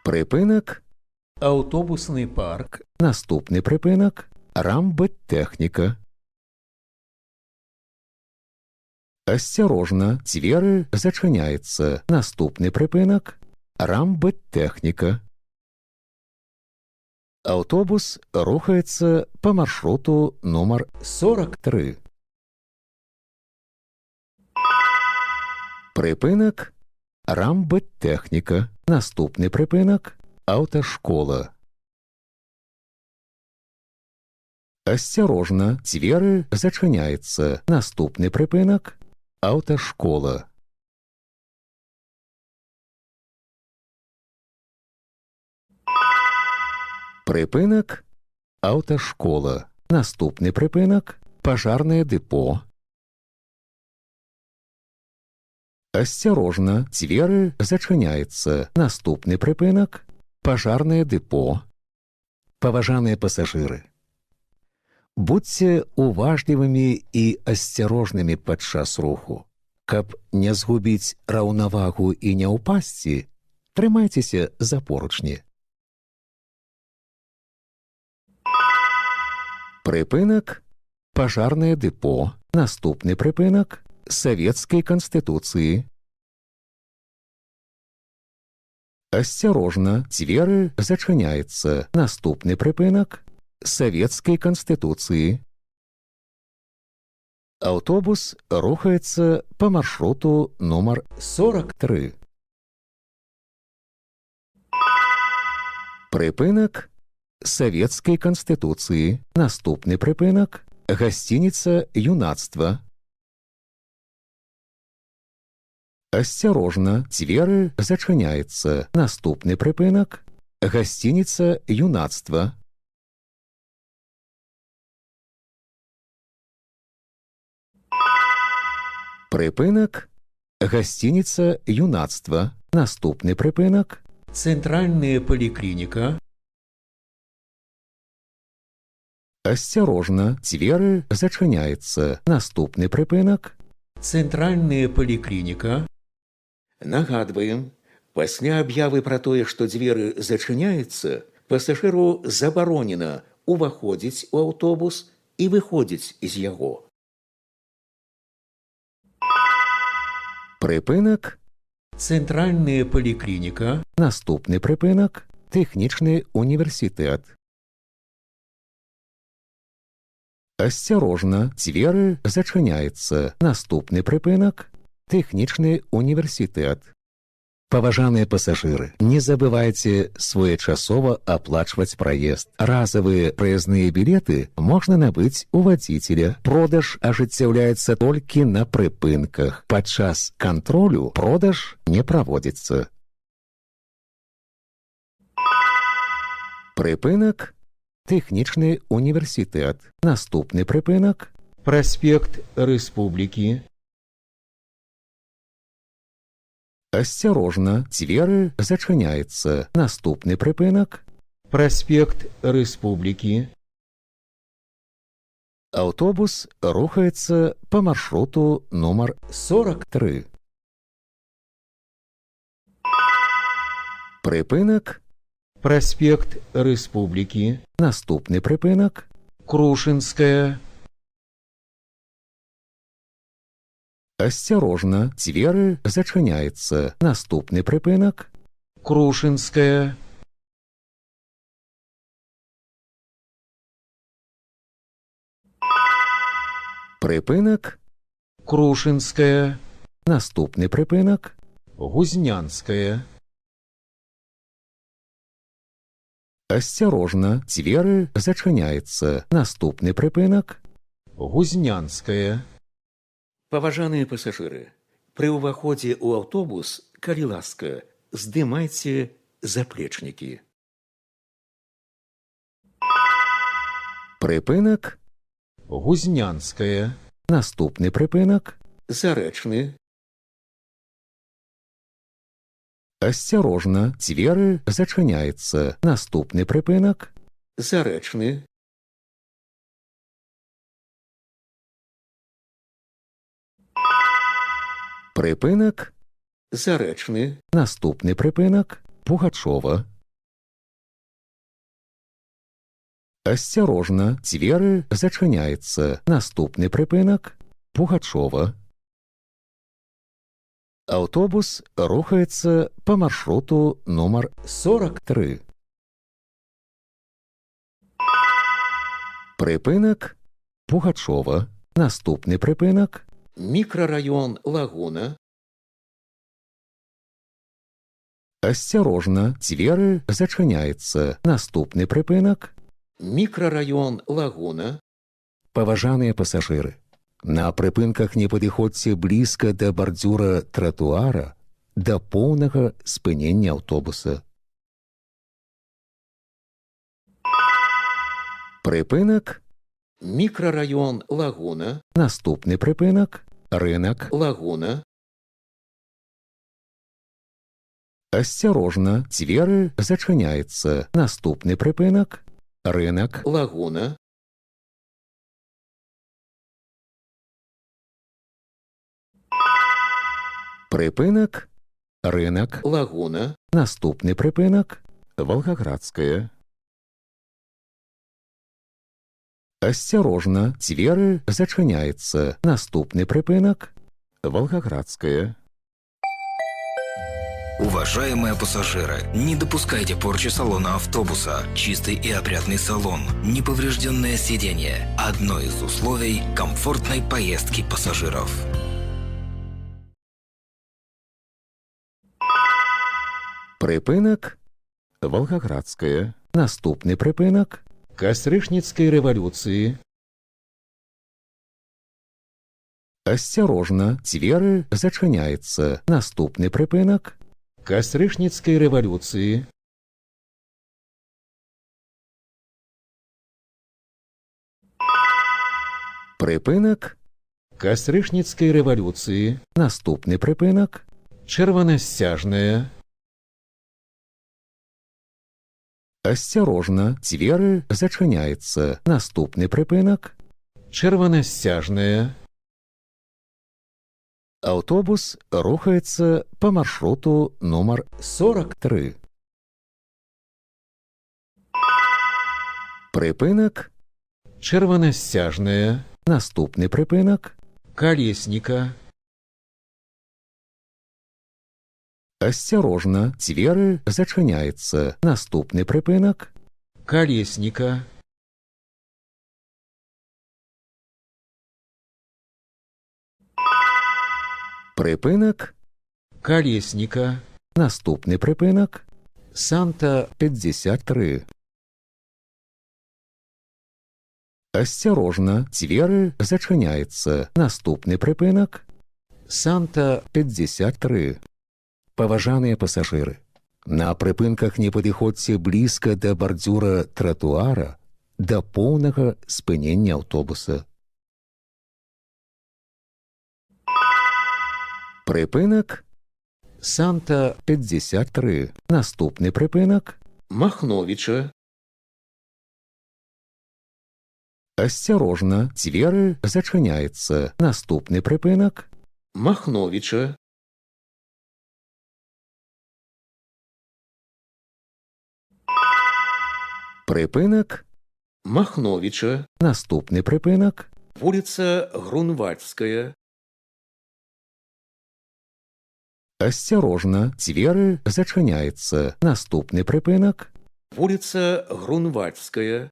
Припинок. Автобусний парк. Наступний припинок. Рамбыттехніка. Осторожно, двери зачиняются. Наступний припинок. Рамбыттехніка. Автобус рухается по маршруту номер 43. Припинок. Рамбыттехніка. Наступний припинок. Автошкола. Осторожно, двери зачиняются. Наступний припинок. Автошкола. Припинок. Автошкола. Наступний припинок. Пожарное депо. Осторожно, двери зачиняются. Наступний припинок. Пожарное депо. Паважаныя пасажыры, будьце уважлівымі і асцярожнымі падчас руху. Каб не згубіць раўнавагу і не ўпасці, трымайцеся за поручні. Припинок. Пожарное депо. Наступний припинок. Советской Конституции. Осторожно, двери зачиняются. Наступний припинок. Советской Конституции. Автобус рухается по маршруту номер 43. Припинок. Советской Конституции. Наступний припинок. Гостиница «Юнацтво». Осторожно, двери зачиняются. Наступний припинок. Гостиница «Юнацтво». Припинок. Гостиница «Юнацтво». Наступний припинок. Центральная поликлиника. Осторожно, двери зачиняются. Наступний припинок. Центральная поликлиника. Нагадваем, пасля аб'явы пра тое, што дзверы зачыняюцца, пасажыру забаронена уваходзіць у аўтобус і выходзіць з яго. Припинок. Центральная поликлиника. Наступний припинок. Технічний університет. Осторожно, двери зачиняются. Наступний припинок. Технічний університет. Паважаныя пасажыры, не забывайце своечасова аплачваць праезд. Разовые проездные билеты можно набыць у водителя. Продаж ажыццяўляецца толькі на прыпынках. Падчас кантролю продаж не праводзіцца. Прыпынак. Технічны універсітэт. Наступны прыпынак. Проспект Республики. Осторожно, двери зачиняются. Наступный прыпынак. Проспект Республики. Автобус рухается по маршруту номер 43. Прыпынак. Проспект Республики. Наступный прыпынак. Крушинская. Осторожно, двери зачиняются. Наступный прыпынак. Крушинская. Прыпынак. Крушинская. Наступный прыпынак. Гузнянская. Осторожно, двери зачиняются. Наступный прыпынак. Гузнянская. Паважаныя пасажыры, пры ўваходзе ў аўтобус, калі ласка, здымайце заплечнікі. Прыпынак. Гузнянская. Наступный прыпынак. Зарэчны. Осторожно, двери зачиняются. Наступный прыпынак. Зарэчны. Прыпынак. Зарэчны. Наступный прыпынак. Пугачова. Асцярожна, дзверы зачыняецца. Наступны прыпынак Пугачова. Аўтобус рухаецца па маршруту нумар 43. Прыпынак Пугачова. Наступны прыпынак Мікрараён Лагуна. Асцярожна, дзверы зачыняецца. Наступны прыпынак Мікрараён Лагуна. Паважаныя пасажыры, на прыпынках не падыходзьце блізка да бардзюра тратуара да поўнага спынення аўтобуса. Прыпынак Мікрараён Лагуна. Наступны прыпынак рынак Лагуна. Асцярожна, дзверы зачыняецца. Наступны прыпынак рынак Лагуна. Прыпынак рынак Лагуна. Наступны прыпынак Волгоградская. Асцярожна, дзверы зачыняецца. Наступны прыпынак Волгоградская. Уважаемые пассажиры, не допускайте порчи салона автобуса. Чистый и опрятный салон, неповрежденное сиденье – одно из условий комфортной поездки пассажиров. Прыпынак Волгоградская. Наступны прыпынак Кастрычніцкай рэвалюцыі. Асцярожна, дзверы зачыняецца. Наступны прыпынак Кастрычніцкай рэвалюцыі. прыпынак Кастрычніцкай рэвалюцыі. Наступны прыпынак Чырванасцяжная. Асцярожна, дзверы зачыняецца. Наступны прыпынак Чырванасцяжная. аўтобус рухаецца па маршруту нумар 43. Прыпынак Чырванасцяжная. Наступны прыпынак Калесніка. Асцярожна, дзверы зачыняецца. Наступны прыпынак Калесніка. прыпынак Калесніка. Наступны прыпынак Санта 53. Асцярожна, дзверы зачыняецца. Наступны прыпынак Санта 53. Паважаныя пасажыры, на прыпынках не падыходзьце блізка да бардзюра тратуара да поўнага спынення аўтобуса. Прыпынак Санта 53. Наступны прыпынак Махновича. Асцярожна, дзверы зачыняецца. Наступны прыпынак Махновича. прыпынак Махновича. Наступны прыпынак Вулица Грунвальдская. Асцярожна, дзверы зачыняецца. Наступны прыпынак Вулица Грунвальдская.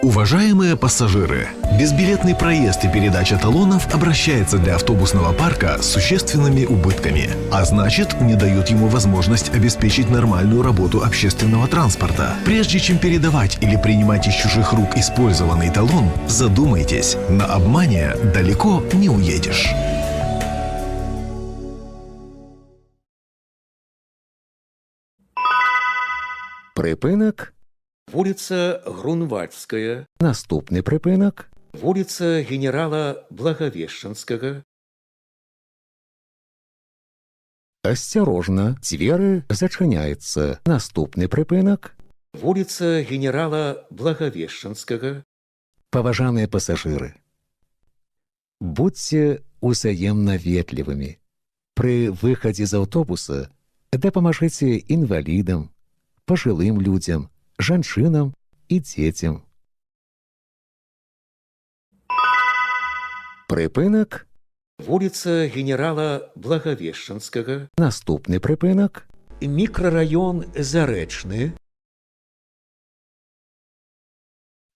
Уважаемые пассажиры, безбилетный проезд и передача талонов обращается для автобусного парка с существенными убытками, а значит, не дает ему возможность обеспечить нормальную работу общественного транспорта. Прежде чем передавать или принимать из чужих рук использованный талон, задумайтесь, на обмане далеко не уедешь. прыпынак Вулица Грунвальдская. Наступны прыпынак Вулица генерала Благовещенского. Асцярожна, дзверы зачыняецца. Наступны прыпынак Вулица генерала Благовещенского. Паважаныя пасажыры, будзьце узаемна ветлівымі. Пры выхадзе з аўтобуса дапамажыце інвалідам, пажылым людзям, жанчынам і дзецям. Прыпынак. Вуліца генерала Благавешчанскага, Наступны прыпынак. мікрараён Зарэчны,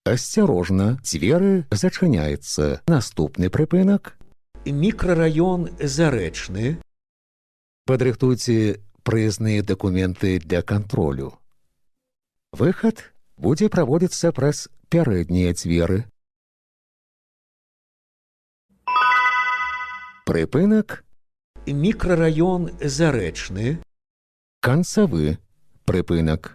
Асцярожна, дзверы зачыняюцца. Наступны прыпынак. мікрараён Зарэчны, Падрыхтуйце прызныя дакументы для кантролю. Выхад будзе праводзіцца праз пярэднія дзверы. Прыпынак. мікрараён Зарэчны, Канцавы прыпынак.